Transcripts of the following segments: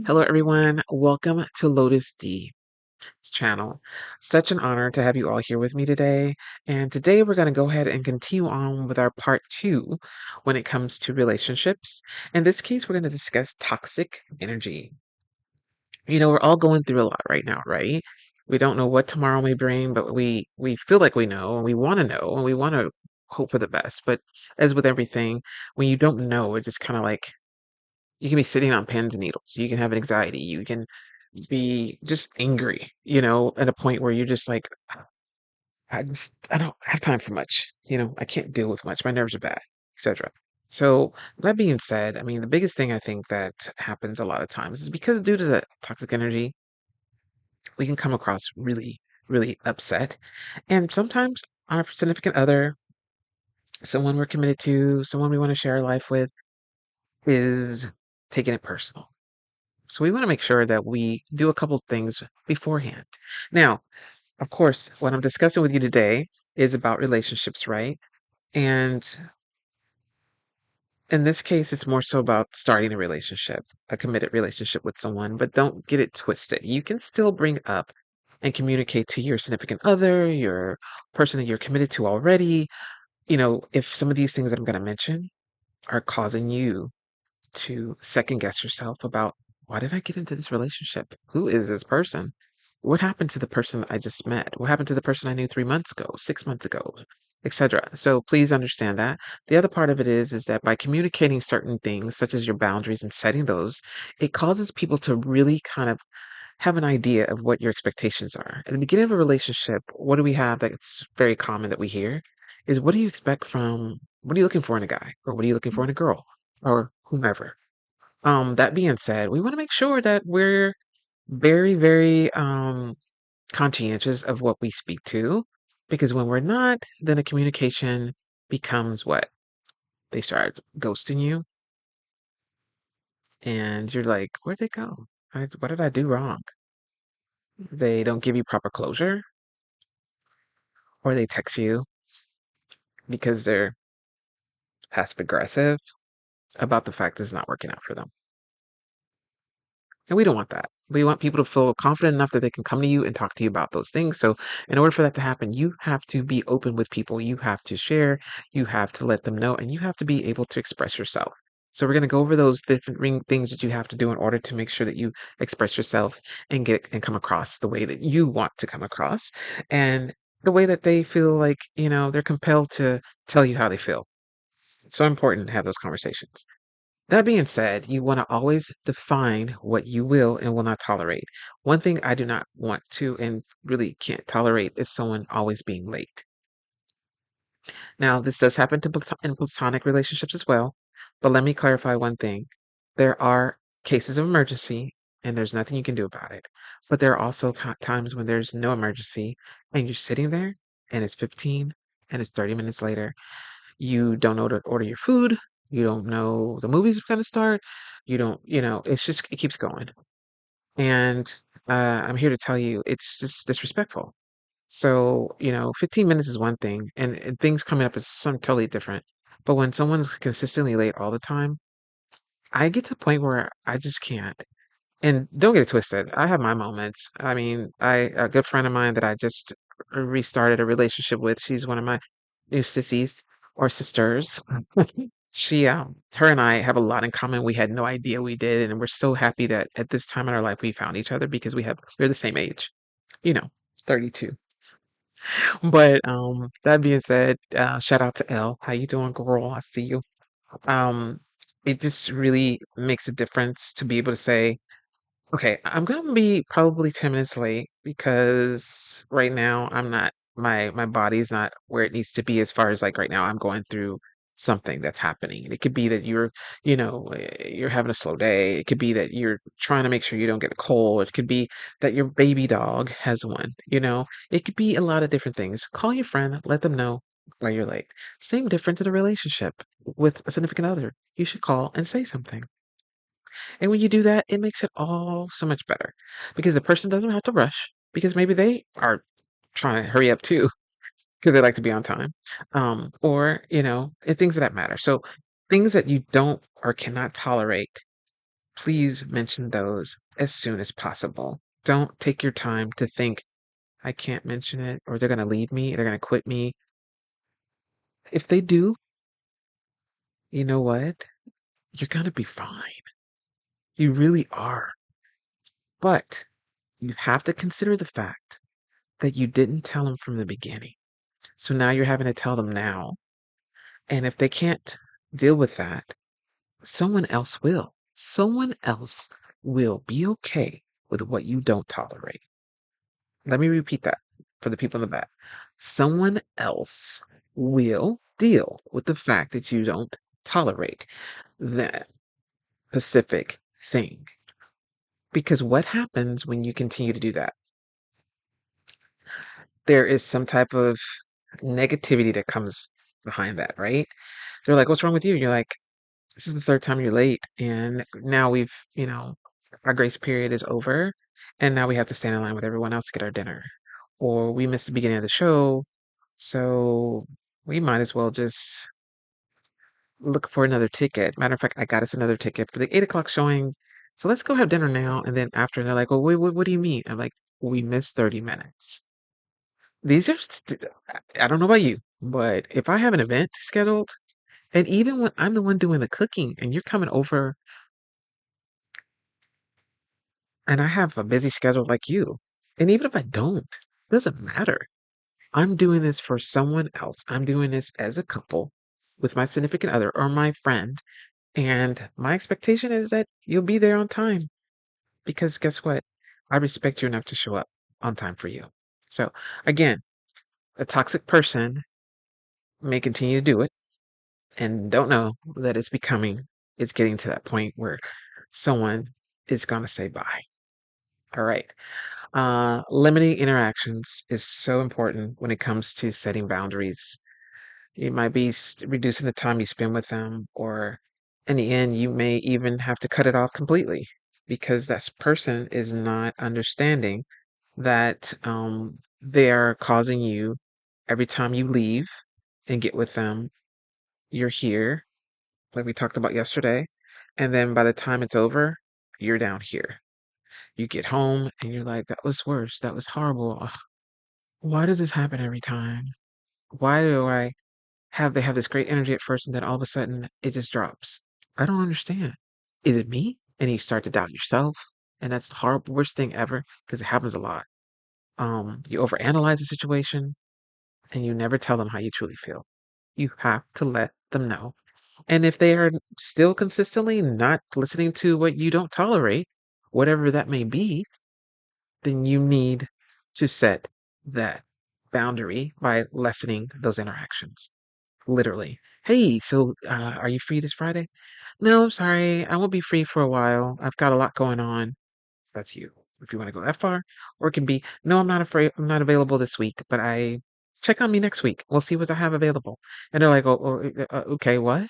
Hello, everyone. Welcome to Lotus D channel. Such an honor to have you all here with me today. And today we're going to go ahead and continue on with our part two when it comes to relationships. In this case, we're going to discuss toxic energy. We're all going through a lot right now, right? We don't know what tomorrow may bring, but we feel like we know, and we want to know, and we want to hope for the best. But as with everything, when you don't know, it just kind of like you can be sitting on pins and needles. You can have anxiety. You can be just angry, at a point where you're just like, I don't have time for much. I can't deal with much. My nerves are bad, etc. So that being said, I mean, the biggest thing I think that happens a lot of times is because due to the toxic energy, we can come across really, really upset. And sometimes our significant other, someone we're committed to, someone we want to share our life with, is taking it personal. So we want to make sure that we do a couple things beforehand. Now, of course, what I'm discussing with you today is about relationships, right? And in this case, it's more so about starting a relationship, a committed relationship with someone, but don't get it twisted. You can still bring up and communicate to your significant other, your person that you're committed to already, if some of these things that I'm going to mention are causing you to second guess yourself about, why did I get into this relationship? Who is this person? What happened to the person that I just met? What happened to the person I knew 3 months ago, 6 months ago, etc. So please understand that. The other part of it is that by communicating certain things, such as your boundaries and setting those, it causes people to really kind of have an idea of what your expectations are. At the beginning of a relationship, what do we have that's very common that we hear is, what do you expect from, what are you looking for in a guy? Or what are you looking for in a girl? Or whomever. That being said, we want to make sure that we're very, very conscientious of what we speak to, because when we're not, then the communication becomes what? They start ghosting you, and you're like, where'd they go? What did I do wrong? They don't give you proper closure, or they text you because they're passive aggressive about the fact that it's not working out for them. And we don't want that. We want people to feel confident enough that they can come to you and talk to you about those things. So, in order for that to happen, you have to be open with people. You have to share, you have to let them know, and you have to be able to express yourself. So, we're going to go over those different things that you have to do in order to make sure that you express yourself and get and come across the way that you want to come across, and the way that they feel like, they're compelled to tell you how they feel. It's so important to have those conversations. That being said, you want to always define what you will and will not tolerate. One thing I do not want to and really can't tolerate is someone always being late. Now, this does happen to in platonic relationships as well, but let me clarify one thing. There are cases of emergency, and there's nothing you can do about it. But there are also times when there's no emergency, and you're sitting there, and it's 15, and it's 30 minutes later. You don't know to order your food. You don't know the movie's gonna start. You don't, it's just, it keeps going. And I'm here to tell you, it's just disrespectful. So, 15 minutes is one thing, and things coming up is something totally different. But when someone's consistently late all the time, I get to the point where I just can't. And don't get it twisted. I have my moments. I mean, a good friend of mine that I just restarted a relationship with, she's one of my new sissies or sisters. Her and I have a lot in common. We had no idea we did, and we're so happy that at this time in our life we found each other because we're the same age, you know, 32. But that being said, shout out to Elle. How you doing, girl? I see you. Um, it just really makes a difference to be able to say, okay, I'm gonna be probably 10 minutes late because right now I'm not my body's not where it needs to be as far as like right now I'm going through something that's happening. It could be that you're having a slow day. It could be that you're trying to make sure you don't get a cold. It could be that your baby dog has one. It could be a lot of different things. Call your friend, let them know why you're late. Same difference in a relationship with a significant other. You should call and say something. And when you do that, it makes it all so much better because the person doesn't have to rush because maybe they are trying to hurry up too because they like to be on time. Or, and things of that matter. So things that you don't or cannot tolerate, please mention those as soon as possible. Don't take your time to think, I can't mention it, or they're going to leave me, they're going to quit me. If they do, you know what? You're going to be fine. You really are. But you have to consider the fact that you didn't tell them from the beginning. So now you're having to tell them now. And if they can't deal with that, someone else will. Someone else will be okay with what you don't tolerate. Let me repeat that for the people in the back. Someone else will deal with the fact that you don't tolerate that specific thing. Because what happens when you continue to do that? There is some type of negativity that comes behind that, right? They're like, what's wrong with you? You're like, this is the third time you're late. And now our grace period is over. And now we have to stand in line with everyone else to get our dinner. Or we missed the beginning of the show. So we might as well just look for another ticket. Matter of fact, I got us another ticket for the 8 o'clock showing. So let's go have dinner now. And then after, they're like, oh, wait, what do you mean? I'm like, we missed 30 minutes. These are, I don't know about you, but if I have an event scheduled, and even when I'm the one doing the cooking and you're coming over and I have a busy schedule like you, and even if I don't, it doesn't matter. I'm doing this for someone else. I'm doing this as a couple with my significant other or my friend. And my expectation is that you'll be there on time because guess what? I respect you enough to show up on time for you. So again, a toxic person may continue to do it and don't know that it's getting to that point where someone is going to say bye. All right. Limiting interactions is so important when it comes to setting boundaries. It might be reducing the time you spend with them, or in the end, you may even have to cut it off completely because that person is not understanding that they are causing you every time you leave and get with them, you're here, like we talked about yesterday. And then by the time it's over, you're down here. You get home and you're like, that was worse. That was horrible. Ugh, why does this happen every time? Why do they have this great energy at first and then all of a sudden it just drops? I don't understand. Is it me? And you start to doubt yourself. And that's the horrible worst thing ever because it happens a lot. You overanalyze the situation and you never tell them how you truly feel. You have to let them know. And if they are still consistently not listening to what you don't tolerate, whatever that may be, then you need to set that boundary by lessening those interactions. Literally. Hey, so are you free this Friday? No, I'm sorry. I won't be free for a while. I've got a lot going on. That's you. If you want to go that far, or it can be, no, I'm not afraid. I'm not available this week, but I check on me next week. We'll see what I have available. And they're like, okay, what?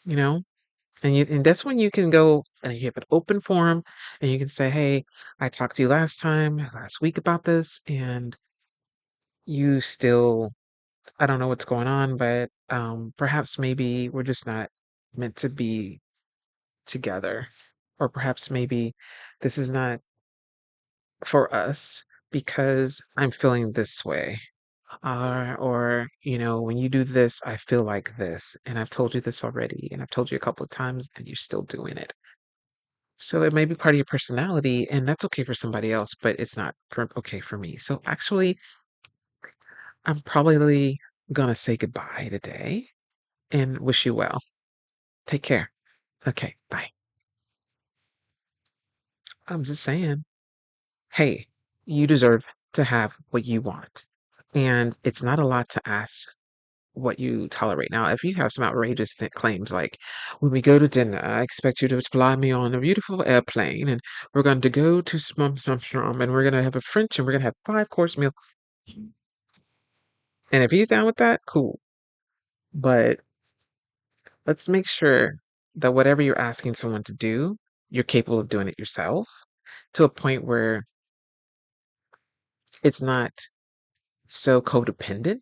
You know, and that's when you can go and you have an open forum and you can say, hey, I talked to you last week about this, and you still, I don't know what's going on, but perhaps maybe we're just not meant to be together, or perhaps maybe this is not for us because I'm feeling this way. Or, when you do this, I feel like this. And I've told you this already, and I've told you a couple of times, and you're still doing it. So it may be part of your personality, and that's okay for somebody else, but it's not okay for me. So actually, I'm probably gonna say goodbye today and wish you well. Take care. Okay, bye. I'm just saying, hey, you deserve to have what you want. And it's not a lot to ask what you tolerate. Now, if you have some outrageous claims like, when we go to dinner, I expect you to fly me on a beautiful airplane, and we're going to go to Smum, and we're going to have a French, and we're going to have 5 course meal. And if he's down with that, cool. But let's make sure that whatever you're asking someone to do, you're capable of doing it yourself to a point where it's not so codependent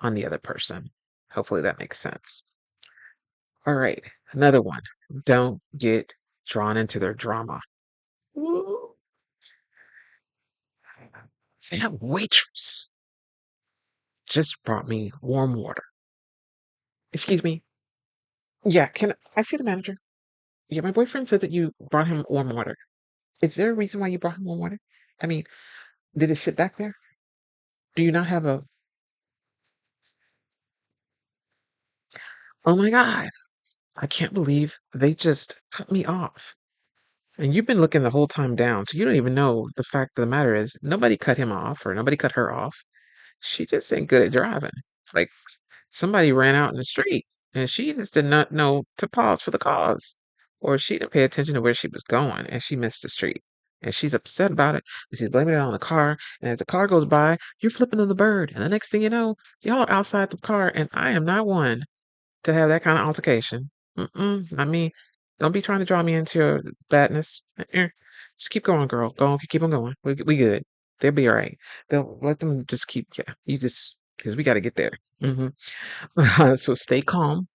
on the other person. Hopefully that makes sense. All right. Another one. Don't get drawn into their drama. Ooh, that waitress just brought me warm water. Excuse me. Yeah, can I see the manager? Yeah, my boyfriend said that you brought him warm water. Is there a reason why you brought him warm water? I mean, did it sit back there? Do you not have a? Oh my God. I can't believe they just cut me off. And you've been looking the whole time down, so you don't even know the fact of the matter is nobody cut him off or nobody cut her off. She just ain't good at driving. Like somebody ran out in the street and she just did not know to pause for the cause. Or she didn't pay attention to where she was going and she missed the street. And she's upset about it. And she's blaming it on the car. And as the car goes by, you're flipping to the bird. And the next thing you know, y'all are outside the car. And I am not one to have that kind of altercation. Not me. Don't be trying to draw me into your badness. Just keep going, girl. Go on, keep on going. We good. They'll be all right. They'll let them just keep. Yeah, you just because we got to get there. hmm So stay calm.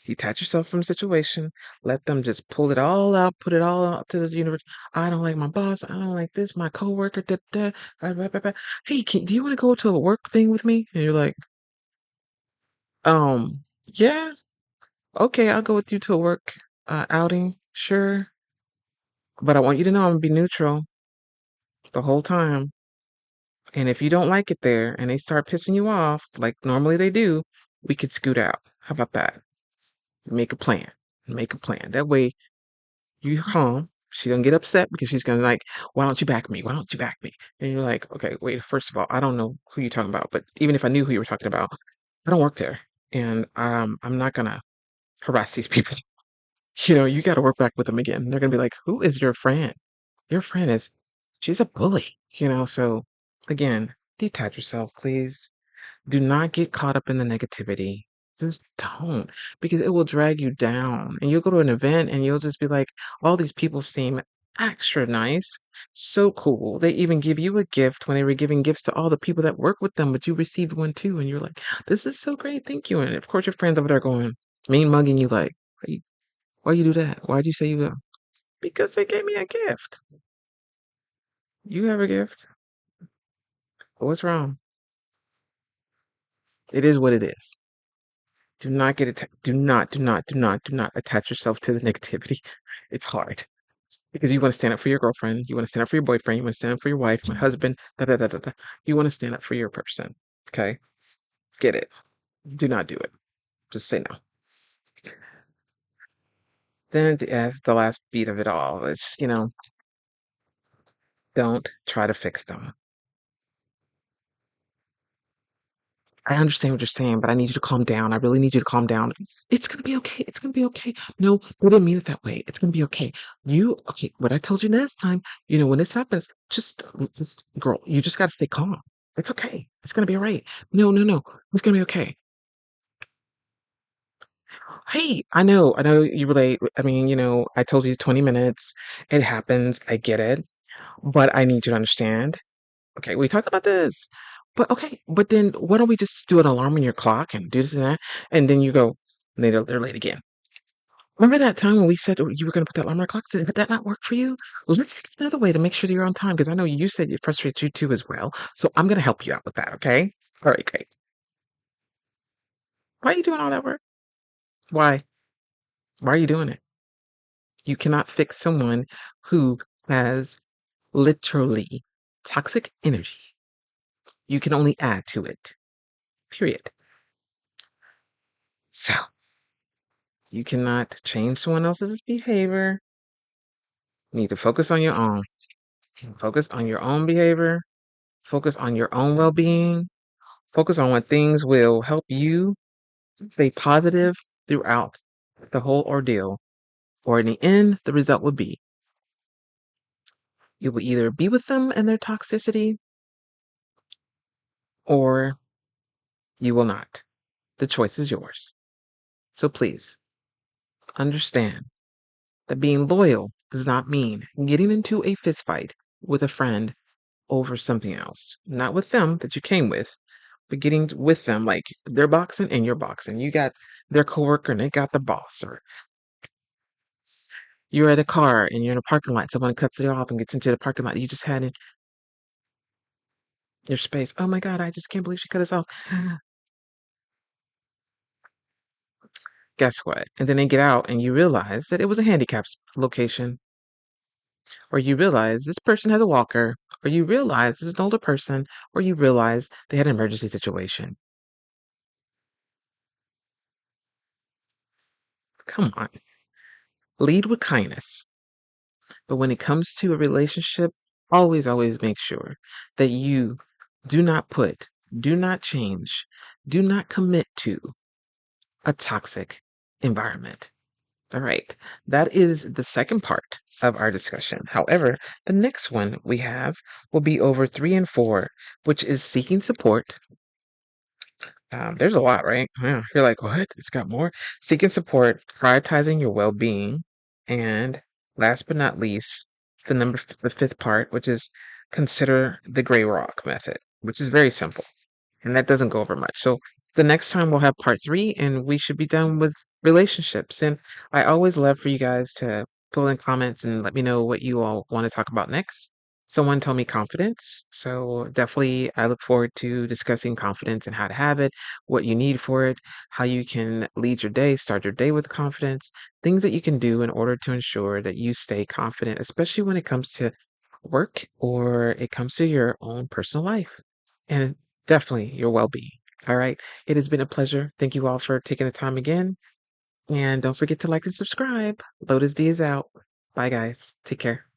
Detach yourself from the situation. Let them just pull it all out, put it all out to the universe. I don't like my boss. I don't like this. My coworker. Da, da, Hey, do you want to go to a work thing with me? And you're like, yeah. Okay, I'll go with you to a work outing, sure. But I want you to know I'm gonna be neutral the whole time. And if you don't like it there and they start pissing you off, like normally they do, we could scoot out. How about that? Make a plan. Make a plan. That way you calm. She doesn't get upset because she's gonna like, why don't you back me? Why don't you back me? And you're like, okay, wait, first of all, I don't know who you're talking about, but even if I knew who you were talking about, I don't work there. And I'm not gonna harass these people. You got to work back with them again. They're going to be like, who is your friend? Your friend is, she's a bully. So again, detach yourself, please. Do not get caught up in the negativity. Just don't, because it will drag you down. And you'll go to an event and you'll just be like, all these people seem extra nice, so cool. They even give you a gift when they were giving gifts to all the people that work with them, but you received one too. And you're like, this is so great. Thank you. And of course, your friends over there going, mean mugging you like, why you do that? Why'd you say you go? Because they gave me a gift. You have a gift. What's wrong? It is what it is. Do not get attached. Do not attach yourself to the negativity. It's hard because you want to stand up for your girlfriend. You want to stand up for your boyfriend. You want to stand up for your wife, my husband. Da da da da da. You want to stand up for your person. Okay, get it. Do not do it. Just say no. Then as the last beat of it all, it's don't try to fix them. I understand what you're saying, but I need you to calm down. I really need you to calm down. It's gonna be okay. It's gonna be okay. No, I didn't mean it that way. It's gonna be okay. Okay, what I told you last time, when this happens, just, girl, you just gotta stay calm. It's okay. It's gonna be all right. No, no, no. It's gonna be okay. Hey, I know you relate. I mean, I told you 20 minutes. It happens. I get it. But I need you to understand. Okay, we talked about this. But okay, but then why don't we just do an alarm on your clock and do this and that? And then you go, they're late again. Remember that time when we said you were going to put that alarm on your clock? Did that not work for you? Let's think of another way to make sure that you're on time because I know you said it frustrates you too as well. So I'm going to help you out with that, okay? All right, great. Why are you doing all that work? Why? Why are you doing it? You cannot fix someone who has literally toxic energy. You can only add to it, period. So you cannot change someone else's behavior. You need to focus on your own. Focus on your own behavior. Focus on your own well being. Focus on what things will help you stay positive throughout the whole ordeal. Or in the end, the result will be you will either be with them and their toxicity or you will not. The choice is yours. So please understand that being loyal does not mean getting into a fist fight with a friend over something else. Not with them that you came with, but getting with them like they're boxing and you're boxing. You got their coworker and they got the boss, or You're at a car and you're in a parking lot. Someone cuts you off and gets into the parking lot you just had in your space. Oh my God, I just can't believe she cut us off. Guess what? And then they get out and you realize that it was a location, or you realize this person has a walker, or you realize this is an older person, or you realize they had an emergency situation. Come on. Lead with kindness. But when it comes to a relationship, always, always make sure that you do not put, do not change, do not commit to a toxic environment. All right. That is the second part of our discussion. However, the next one we have will be over 3 and 4, which is seeking support. There's a lot, right? Yeah, you're like, what? It's got more. Seeking support, prioritizing your well-being, and last but not least, the fifth part, which is consider the gray rock method, which is very simple, and that doesn't go over much. So the next time we'll have part 3, and we should be done with relationships. And I always love for you guys to fill in comments and let me know what you all want to talk about next. Someone told me confidence. So definitely, I look forward to discussing confidence and how to have it, what you need for it, how you can lead your day, start your day with confidence, things that you can do in order to ensure that you stay confident, especially when it comes to work or it comes to your own personal life and definitely your well being. All right. It has been a pleasure. Thank you all for taking the time again. And don't forget to like and subscribe. Lotus D is out. Bye, guys. Take care.